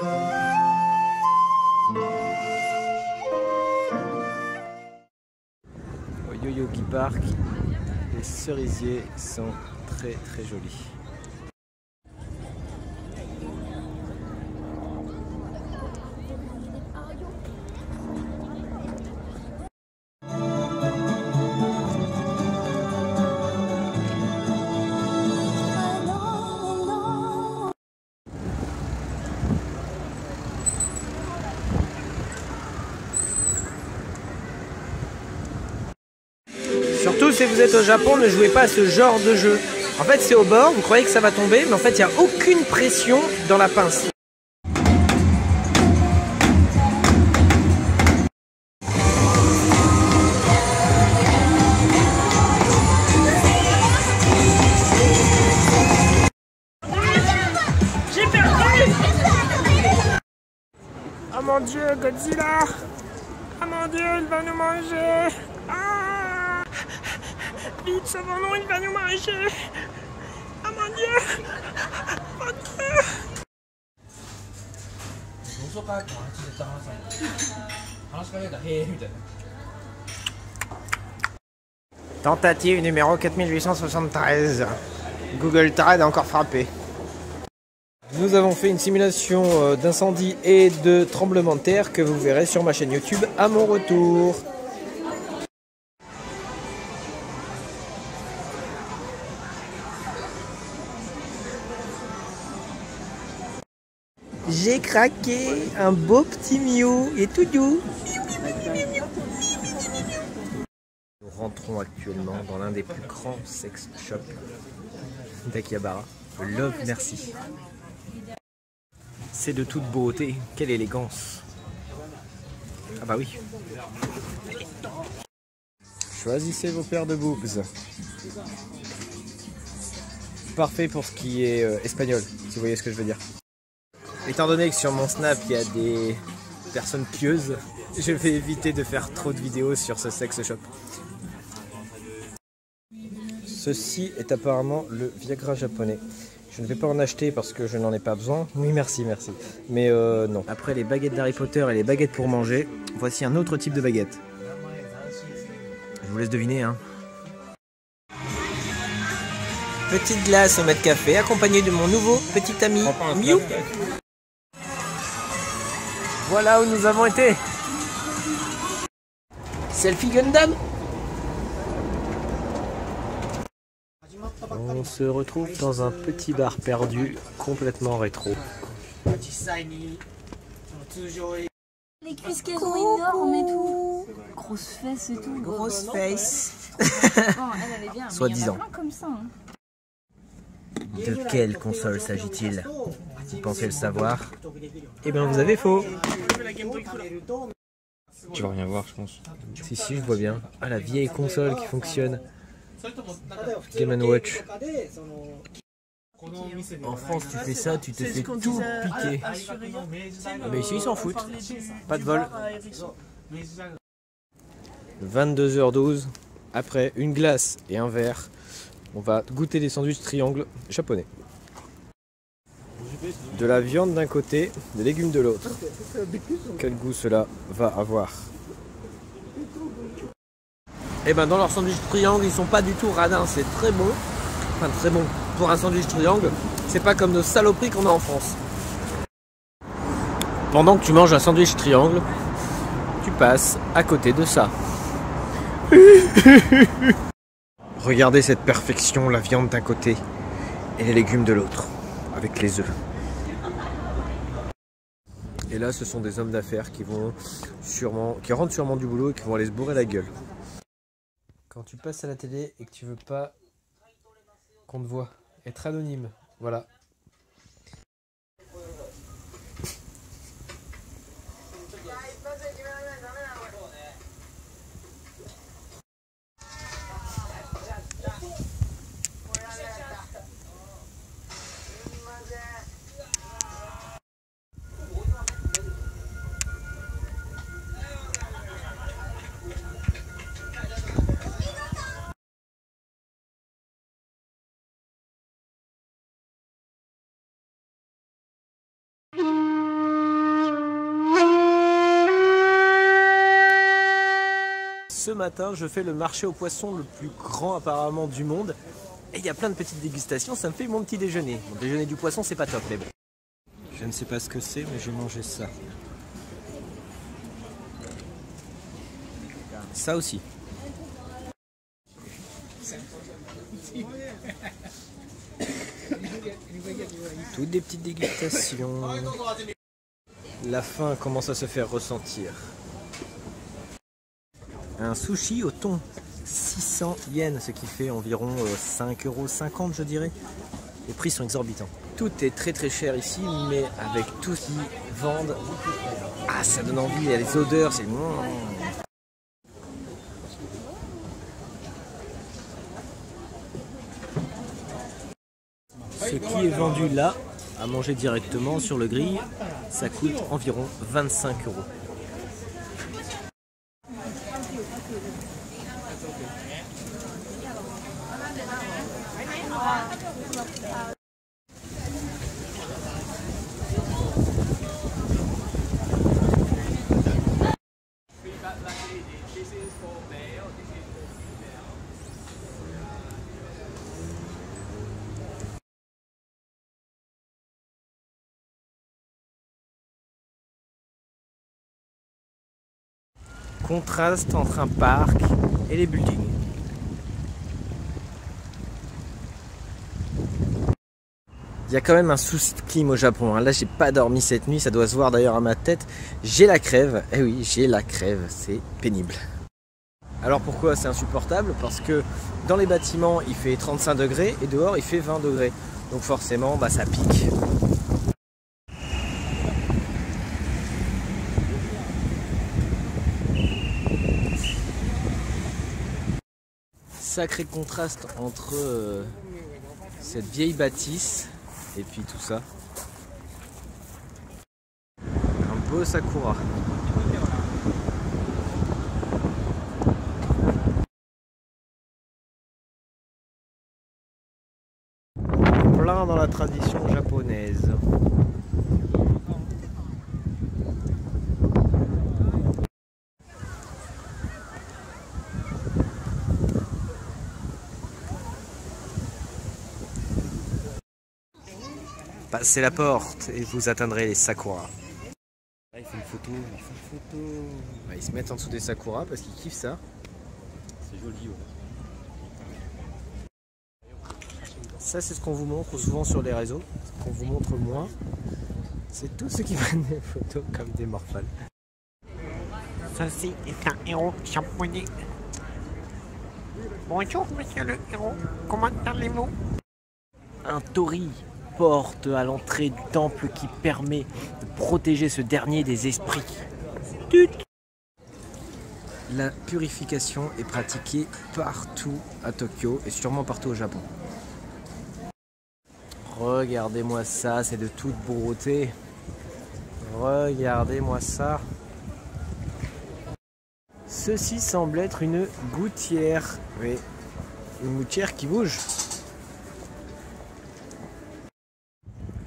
Au Yoyogi Park, les cerisiers sont très très jolis. Surtout si vous êtes au Japon, ne jouez pas à ce genre de jeu. En fait, c'est au bord, vous croyez que ça va tomber, mais en fait, il n'y a aucune pression dans la pince. J'ai perdu! Oh mon Dieu, Godzilla! Oh mon Dieu, il va nous manger! Ah! Vite, sauvons-nous, il va nous manger! Oh mon Dieu! Mon Dieu! Tentative numéro 4873. Google Trad a encore frappé. Nous avons fait une simulation d'incendie et de tremblement de terre que vous verrez sur ma chaîne YouTube à mon retour. J'ai craqué un beau petit Miou, il est tout doux. Nous rentrons actuellement dans l'un des plus grands sex shops d'Akihabara, le Love Merci. C'est de toute beauté, quelle élégance. Ah bah oui. Choisissez vos paires de boobs. Parfait pour ce qui est espagnol, si vous voyez ce que je veux dire. Étant donné que sur mon Snap il y a des personnes pieuses, je vais éviter de faire trop de vidéos sur ce sex shop. Ceci est apparemment le Viagra japonais. Je ne vais pas en acheter parce que je n'en ai pas besoin. Oui, merci, merci. Mais non. Après les baguettes d'Harry Potter et les baguettes pour manger, voici un autre type de baguette. Je vous laisse deviner, hein. Petite glace au mètre café, accompagnée de mon nouveau petit ami Miou. Voilà où nous avons été. Selfie Gundam. On se retrouve dans un petit bar perdu, complètement rétro. Les cuisses qu'elles ont énormes et tout. Grosse fesse et tout. Grosse face. Bon, elle avait bien. Soi-disant. Comme ça. Hein. De quelle console s'agit-il? Vous pensez le savoir? Eh bien, vous avez faux. Tu vas rien voir, je pense. Si, si, je vois bien. Ah, la vieille console qui fonctionne. Game & Watch. En France, tu fais ça, tu te fais tout piquer. Mais ici, ils s'en foutent. Pas de vol. 22h12. Après une glace et un verre, on va goûter des sandwichs triangles japonais. De la viande d'un côté, des légumes de l'autre. Quel goût cela va avoir? Et ben dans leur sandwich triangle, ils sont pas du tout radins, c'est très bon. Enfin très bon. Pour un sandwich triangle, c'est pas comme nos saloperies qu'on a en France. Pendant que tu manges un sandwich triangle, tu passes à côté de ça. Regardez cette perfection, la viande d'un côté et les légumes de l'autre, avec les œufs. Et là, ce sont des hommes d'affaires qui rentrent sûrement du boulot et qui vont aller se bourrer la gueule. Quand tu passes à la télé et que tu veux pas qu'on te voit, être anonyme, voilà. Ce matin, je fais le marché aux poissons le plus grand apparemment du monde. Et il y a plein de petites dégustations, ça me fait mon petit déjeuner. Mon déjeuner du poisson, c'est pas top, mais bon. Je ne sais pas ce que c'est, mais j'ai mangé ça. Ça aussi. Toutes des petites dégustations. La faim commence à se faire ressentir. Un sushi au thon, 600 yens, ce qui fait environ 5,50 € je dirais. Les prix sont exorbitants. Tout est très très cher ici, mais avec tout ce qu'ils vendent, ah ça donne envie, il y a les odeurs, c'est... Ce qui est vendu là, à manger directement sur le grill, ça coûte environ 25 €. Contraste entre un parc et les buildings. Il y a quand même un souci de clim au Japon. Là, j'ai pas dormi cette nuit, ça doit se voir d'ailleurs à ma tête. J'ai la crève. Eh oui, j'ai la crève, c'est pénible. Alors pourquoi c'est insupportable? Parce que dans les bâtiments, il fait 35 degrés et dehors, il fait 20 degrés. Donc forcément, bah, ça pique. Sacré contraste entre cette vieille bâtisse et puis tout ça. Un beau sakura. Plein dans la tradition japonaise. Passez la porte et vous atteindrez les sakuras. Là, il fait une photo, Bah, ils se mettent en dessous des sakuras parce qu'ils kiffent ça. C'est joli, ouais. Ça, c'est ce qu'on vous montre souvent sur les réseaux. Ce qu'on vous montre moins, c'est tous ceux qui prennent des photos comme des morphales. Ceci est un héros japonais. Bonjour, monsieur le héros. Comment allez-vous? Un torii, porte à l'entrée du temple qui permet de protéger ce dernier des esprits. La purification est pratiquée partout à Tokyo et sûrement partout au Japon. Regardez-moi ça, c'est de toute beauté. Regardez-moi ça. Ceci semble être une gouttière. Oui, une gouttière qui bouge.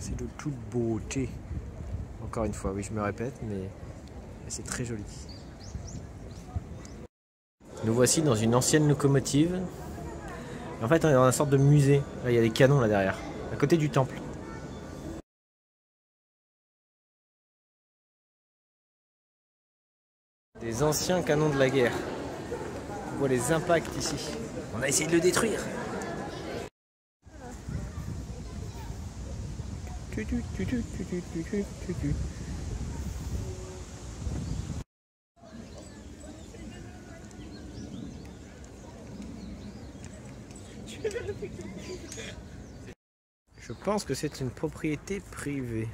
C'est de toute beauté. Encore une fois, oui, je me répète, mais c'est très joli. Nous voici dans une ancienne locomotive. En fait, on est dans une sorte de musée. Là, il y a des canons là derrière, à côté du temple. Des anciens canons de la guerre. On voit les impacts ici. On a essayé de le détruire. Je pense que c'est une propriété privée.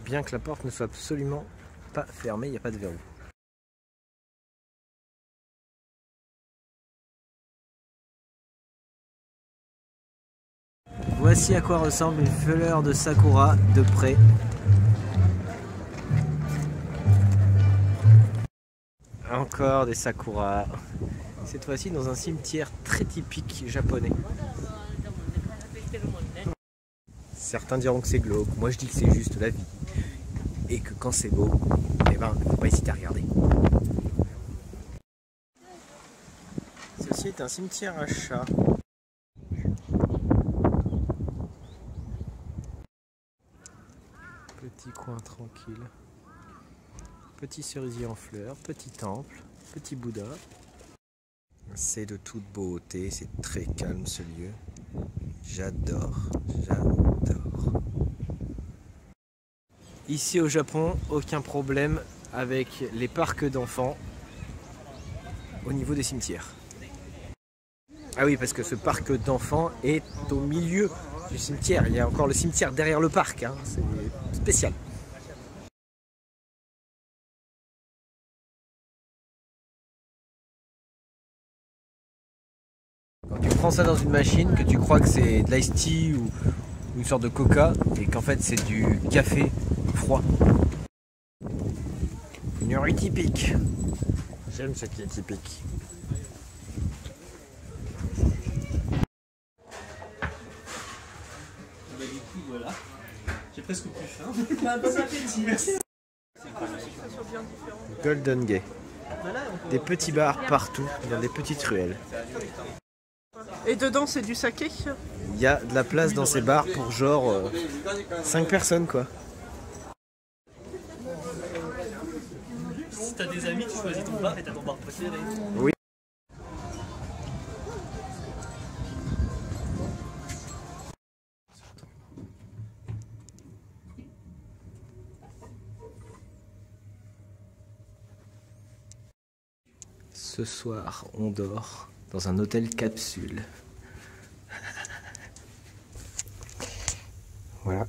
Bien que la porte ne soit absolument pas fermée, il n'y a pas de verrou. Voici à quoi ressemble une fleur de sakura de près. Encore des sakuras. Cette fois-ci dans un cimetière très typique japonais. Certains diront que c'est glauque, moi je dis que c'est juste la vie. Et que quand c'est beau, eh ben, faut pas hésiter à regarder. Ceci est un cimetière à chats. Petit coin tranquille. Petit cerisier en fleurs, petit temple, petit Bouddha. C'est de toute beauté, c'est très calme ce lieu. J'adore, j'adore. Ici au Japon, aucun problème avec les parcs d'enfants au niveau des cimetières. Ah oui, parce que ce parc d'enfants est au milieu du cimetière. Il y a encore le cimetière derrière le parc, hein. C'est spécial. Quand tu prends ça dans une machine, que tu crois que c'est de l'ice tea ou une sorte de coca, et qu'en fait c'est du café froid. Une rue typique. J'aime ce qui est typique. Du coup, voilà. J'ai presque plus faim. Bon appétit, merci. Golden Gate. Des petits bars partout, dans des petites ruelles. Et dedans, c'est du saké? Il y a de la place dans ces bars pour genre 5 personnes quoi. Si t'as des amis, tu choisis ton bar et t'as ton bar préféré. Oui. Ce soir, on dort dans un hôtel capsule. Voilà.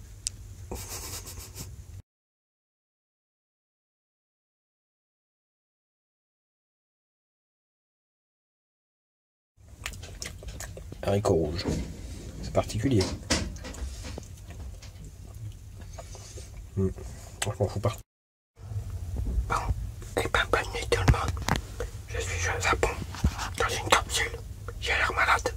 Haricots rouges. C'est particulier. Je m'en fous pas. Bon, et ben bonne nuit tout le monde. Je suis au Japon, dans une capsule. J'ai l'air malade.